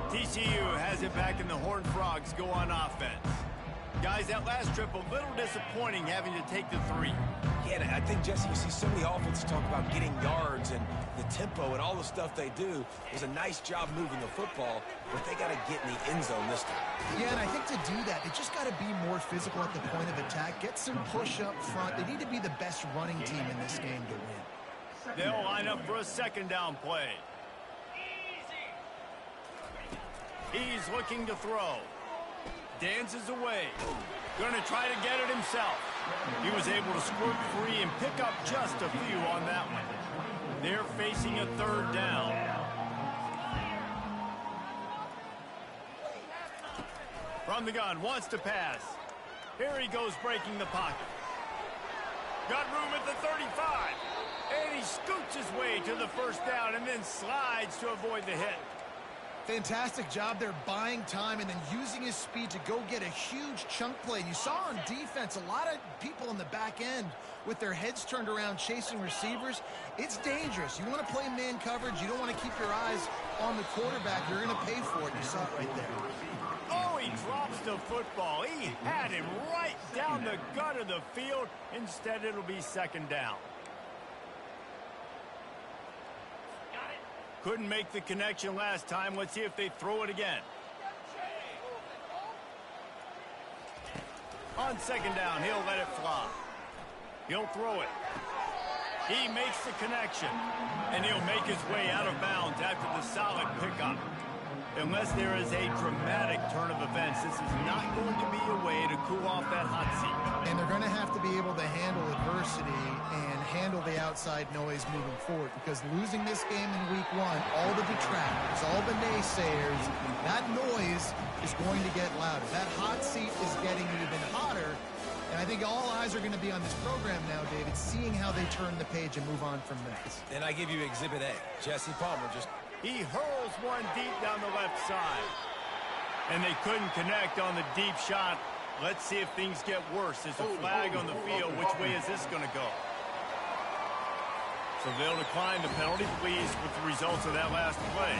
TCU has it back, and the Horned Frogs go on offense. Guys, that last trip, a little disappointing having to take the 3. Yeah, I think, Jesse, you see so many offenses talk about getting yards and the tempo and all the stuff they do. It was a nice job moving the football, but they got to get in the end zone this time. Yeah, and I think to do that, they just got to be more physical at the point of attack, get some push up front. They need to be the best running team in this game to win. They'll line up for a 2nd down play. He's looking to throw. Dances away. Going to try to get it himself. He was able to squirt free and pick up just a few on that one. They're facing a 3rd down. From the gun, wants to pass. Here he goes, breaking the pocket. Got room at the 35. And he scoots his way to the 1st down and then slides to avoid the hit. Fantastic job there buying time and then using his speed to go get a huge chunk play. You saw on defense a lot of people in the back end with their heads turned around chasing receivers. It's dangerous. You want to play man coverage. You don't want to keep your eyes on the quarterback. You're going to pay for it. You saw it right there. Oh, he drops the football. He had him right down the gut of the field. Instead, it'll be 2nd down. Couldn't make the connection last time. Let's see if they throw it again. On 2nd down, he'll let it fly. He'll throw it. He makes the connection. And he'll make his way out of bounds after the solid pickup. Unless there is a dramatic turn of events, this is not going to be a way to cool off that hot seat. And they're going to have to be able to handle adversity and handle the outside noise moving forward, because losing this game in week 1, all the detractors, all the naysayers, that noise is going to get louder. That hot seat is getting even hotter. And I think all eyes are going to be on this program now, David, seeing how they turn the page and move on from this. And I give you Exhibit A. Jesse Palmer just... He hurls one deep down the left side. And they couldn't connect on the deep shot. Let's see if things get worse. There's a flag on the field. Which way is this going to go? So they'll decline the penalty. Pleased with the results of that last play.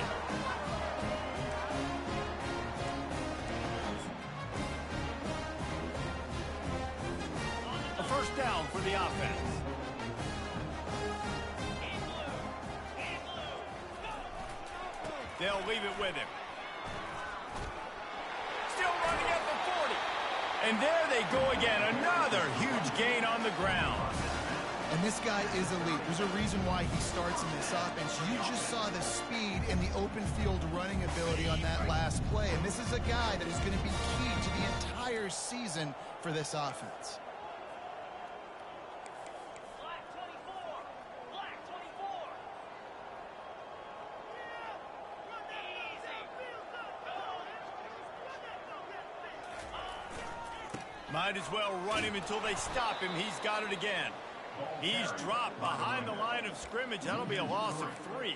A 1st down for the offense. They'll leave it with him. Still running at the 40. And there they go again. Another huge gain on the ground. And this guy is elite. There's a reason why he starts in this offense. You just saw the speed and the open field running ability on that last play. And this is a guy that is going to be key to the entire season for this offense. Might as well run him until they stop him. He's got it again. He's dropped behind the line of scrimmage. That'll be a loss of 3.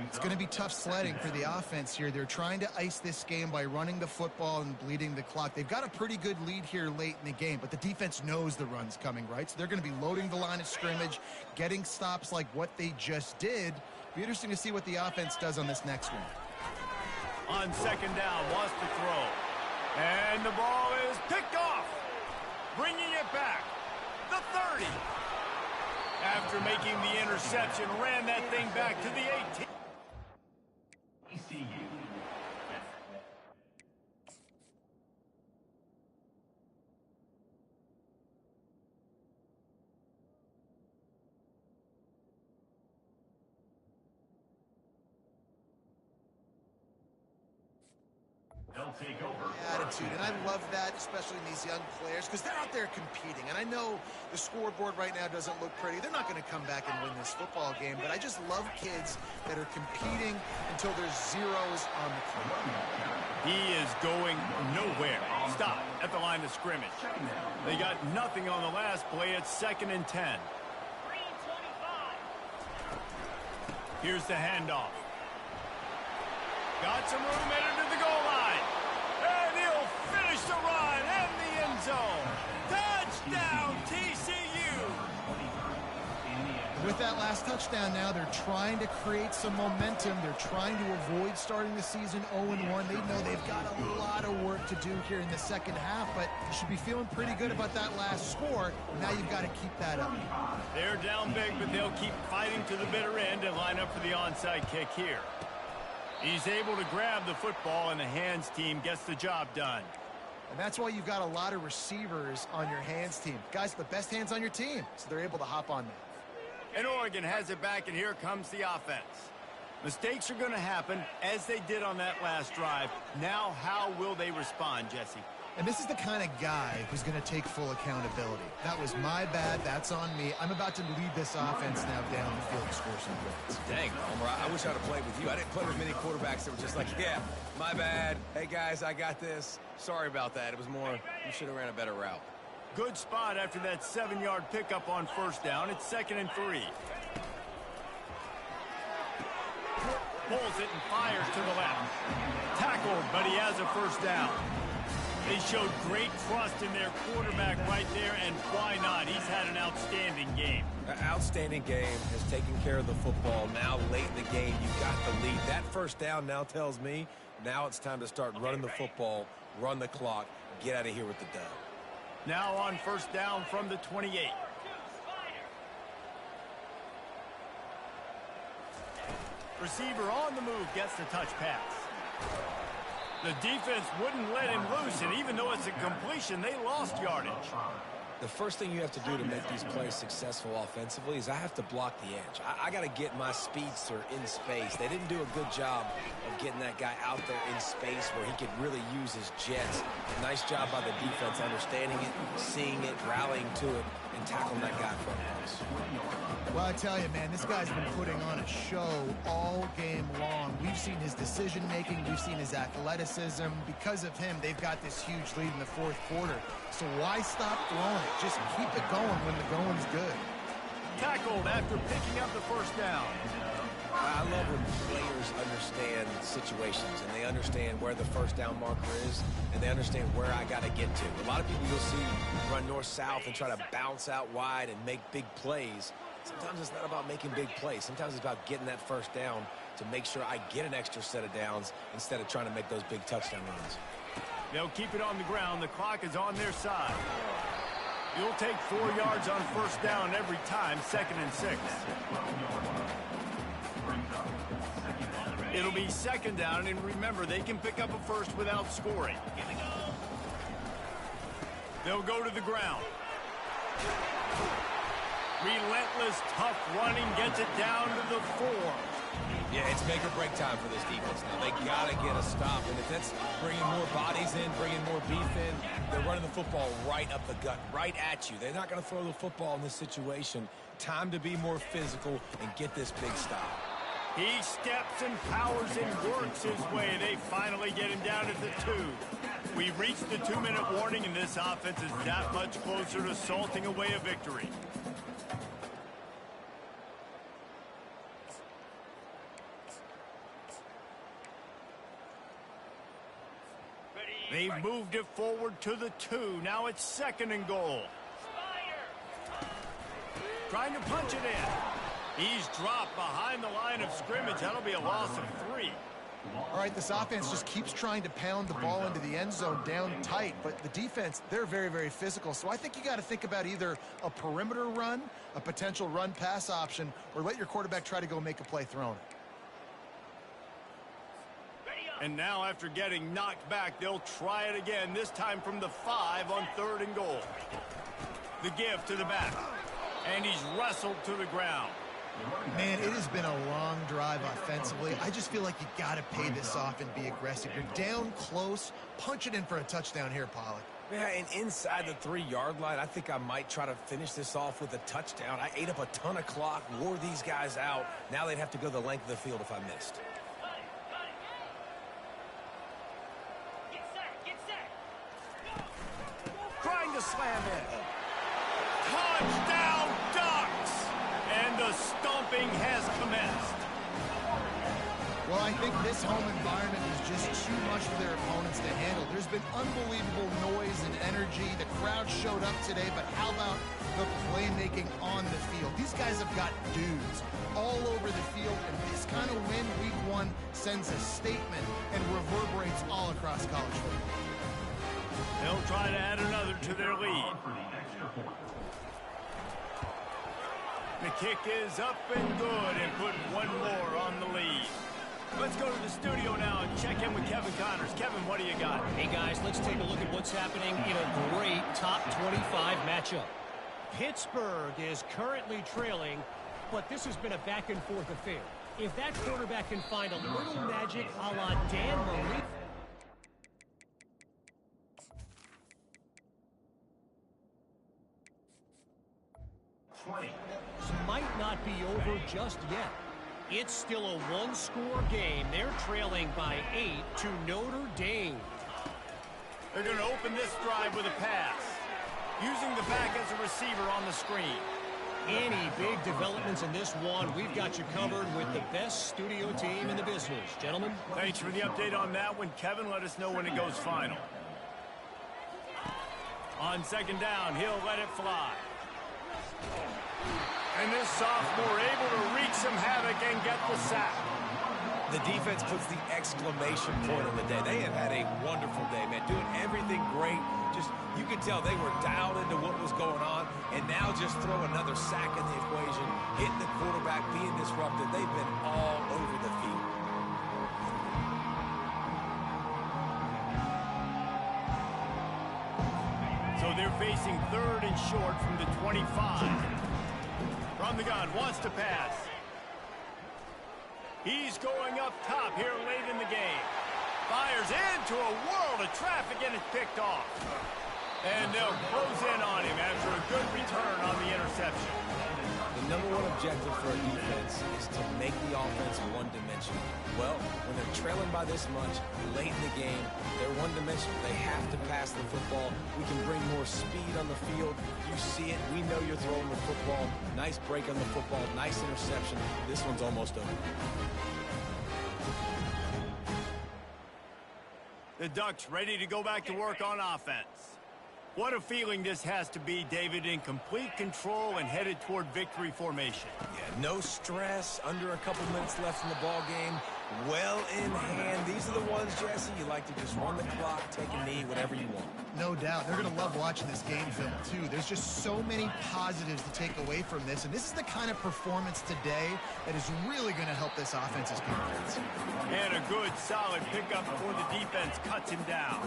It's going to be tough sledding for the offense here. They're trying to ice this game by running the football and bleeding the clock. They've got a pretty good lead here late in the game, but the defense knows the run's coming, right? So they're going to be loading the line of scrimmage, getting stops like what they just did. Be interesting to see what the offense does on this next one. On second down, wants to throw. And the ball is picked off. Bringing it back. The 30. After making the interception, ran that thing back to the 18. TCU. They'll take over. Attitude, and I love that, especially in these young players, because they're out there competing. And I know the scoreboard right now doesn't look pretty. They're not going to come back and win this football game, but I just love kids that are competing until there's zeros on the clock. He is going nowhere. Stop at the line of scrimmage. They got nothing on the last play. It's 2nd and 10. Here's the handoff. Got some room headed to the goal line. And he'll finish the run in the end zone. Touchdown, TCU! With that last touchdown now, they're trying to create some momentum. They're trying to avoid starting the season 0-1. They know they've got a lot of work to do here in the second half, but you should be feeling pretty good about that last score. Now you've got to keep that up. They're down big, but they'll keep fighting to the bitter end and line up for the onside kick here. He's able to grab the football, and the hands team gets the job done. And that's why you've got a lot of receivers on your hands team. Guys, the best hands on your team, so they're able to hop on that. And Oregon has it back, and here comes the offense. Mistakes are going to happen, as they did on that last drive. Now, how will they respond, Jesse? And this is the kind of guy who's going to take full accountability. That was my bad. That's on me. I'm about to lead this offense now down the field to score some points. Dang, Homer, I wish I'd have played with you. I didn't play with many quarterbacks that were just like, yeah, my bad. Hey, guys, I got this. Sorry about that. It was more, you should have ran a better route. Good spot after that 7-yard pickup on first down. It's 2nd and 3. Pulls it and fires to the left. Tackled, but he has a first down. They showed great trust in their quarterback right there, and why not? He's had an outstanding game. An outstanding game, has taken care of the football. Now, late in the game, you got the lead. That first down now tells me now it's time to start running the football, run the clock, get out of here with the dub. Now on first down from the 28. Receiver on the move gets the touch pass. The defense wouldn't let him loose, and even though it's a completion, they lost yardage. The first thing you have to do to make these plays successful offensively is I have to block the edge. I got to get my speedster in space. They didn't do a good job of getting that guy out there in space where he could really use his jets. Nice job by the defense understanding it, seeing it, rallying to it, and tackling that guy from us. Well, I tell you, man, this guy's been putting on a show all game long. We've seen his decision-making. We've seen his athleticism. Because of him, they've got this huge lead in the fourth quarter. So why stop throwing it? Just keep it going when the going's good. Tackled after picking up the first down. I love when players understand situations, and they understand where the first down marker is, and they understand where I got to get to. A lot of people you'll see run north-south and try to bounce out wide and make big plays. Sometimes it's not about making big plays. Sometimes it's about getting that first down to make sure I get an extra set of downs instead of trying to make those big touchdown runs. They'll keep it on the ground. The clock is on their side. You'll take 4 yards on first down every time, 2nd and 6. It'll be 2nd down, and remember, they can pick up a first without scoring. They'll go to the ground. Relentless, tough running gets it down to the 4. Yeah, it's make or break time for this defense now. They got to get a stop, and if that's bringing more bodies in, bringing more beef in, they're running the football right up the gut, right at you. They're not going to throw the football in this situation. Time to be more physical and get this big stop. He steps and powers and works his way. They finally get him down at the 2. We've reached the 2-minute warning, and this offense is that much closer to salting away a victory. They've moved it forward to the 2. Now it's 2nd and goal. Trying to punch it in. He's dropped behind the line of scrimmage. That'll be a loss of 3. All right, this offense just keeps trying to pound the ball into the end zone down tight, but the defense, they're very, very physical. So I think you got to think about either a perimeter run, a potential run-pass option, or let your quarterback try to go make a play throwing it. And now after getting knocked back, they'll try it again, this time from the 5 on 3rd and goal. The give to the back. And he's wrestled to the ground. Man, it has been a long drive offensively. I just feel like you got to pay this off and be aggressive. You're down close. Punch it in for a touchdown here, Pollack. Yeah, and inside the 3-yard line, I think I might try to finish this off with a touchdown. I ate up a ton of clock, wore these guys out. Now they'd have to go the length of the field if I missed. Trying to slam in. Touchdown Ducks! And the stomping has commenced. Well, I think this home environment is just too much for their opponents to handle. There's been unbelievable noise and energy. The crowd showed up today, but how about the playmaking on the field? These guys have got dudes all over the field, and this kind of win week 1 sends a statement and reverberates all across college football. They'll try to add another to their lead. The kick is up and good and put one more on the lead. Let's go to the studio now and check in with Kevin Connors. Kevin, what do you got? Hey, guys, let's take a look at what's happening in a great top 25 matchup. Pittsburgh is currently trailing, but this has been a back-and-forth affair. If that quarterback can find a little magic a la Dan Marino, might not be over just yet. It's still a one-score game. They're trailing by 8 to Notre Dame. They're going to open this drive with a pass, using the back as a receiver on the screen. Any big developments in this one, we've got you covered with the best studio team in the business. Gentlemen. Thanks for the update on that one, Kevin. Let us know when it goes final. On 2nd down, he'll let it fly. And this sophomore able to wreak some havoc and get the sack. The defense puts the exclamation point on the day. They have had a wonderful day, man. Doing everything great. Just, you could tell they were dialed into what was going on. And now just throw another sack in the equation. Hitting the quarterback, being disrupted. They've been all over the field. So they're facing 3rd and short from the 25. From the gun, wants to pass. He's going up top here late in the game. Fires into a world of traffic and it's picked off. And they'll close in on him after a good return on the interception. The #1 objective for a defense is to make the offense one-dimensional. Well, when they're trailing by this much, late in the game, they're one-dimensional. They have to pass the football. We can bring more speed on the field. You see it. We know you're throwing the football. Nice break on the football. Nice interception. This one's almost over. The Ducks ready to go back to work on offense. What a feeling this has to be, David, in complete control and headed toward victory formation. Yeah, no stress, under a couple minutes left in the ball game, well in hand. These are the ones, Jesse, you like to just run the clock, take a knee, whatever you want. No doubt. They're going to love watching this game film, too. There's just so many positives to take away from this, and this is the kind of performance today that is really going to help this offense's confidence. And a good, solid pickup before the defense cuts him down.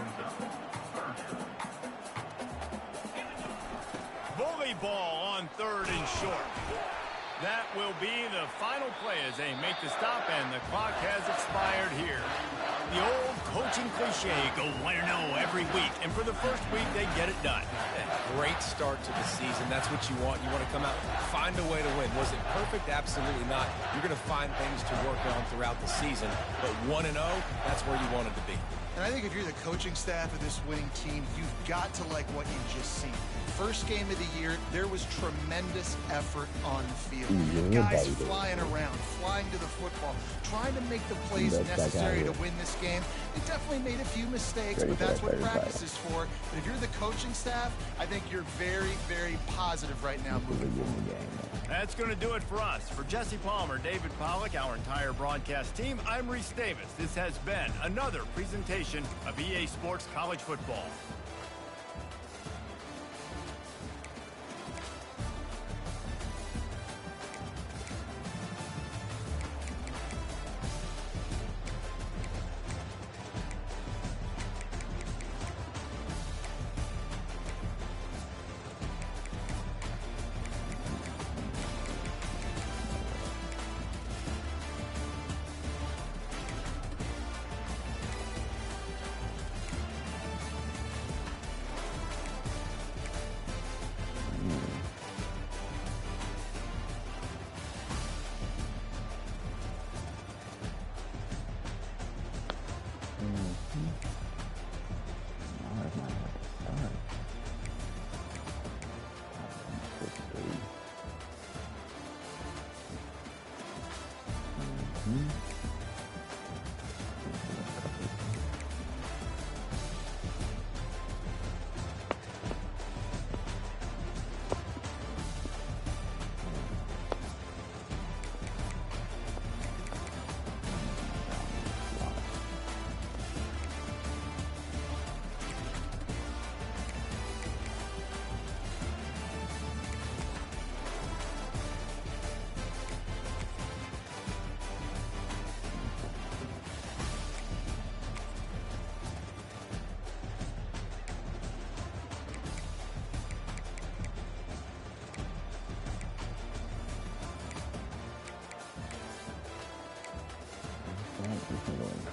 Bully ball on 3rd and short. That will be the final play as they make the stop, and the clock has expired here. The old coaching cliche, go 1-0 every week, and for the first week, they get it done. great start to the season. That's what you want. You want to come out, find a way to win. Was it perfect? Absolutely not. You're going to find things to work on throughout the season. But 1-0, that's where you wanted to be. And I think if you're the coaching staff of this winning team, you've got to like what you just seen. First game of the year, there was tremendous effort on the field. Guys flying around, flying to the football, trying to make the plays necessary to win this game. They definitely made a few mistakes, but that's what practice is for. But if you're the coaching staff, I think you're very, very positive right now moving forward. That's going to do it for us. For Jesse Palmer, David Pollack, our entire broadcast team, I'm Reese Davis. This has been another presentation of EA Sports College Football.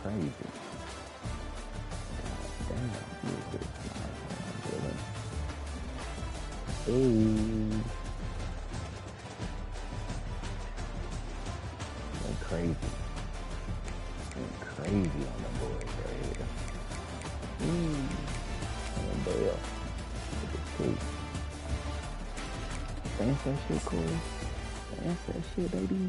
Crazy. God damn, hey. Went crazy. Went crazy on the board right here. On the bell. Look at this. Dance that shit, Corey. Dance that shit, baby.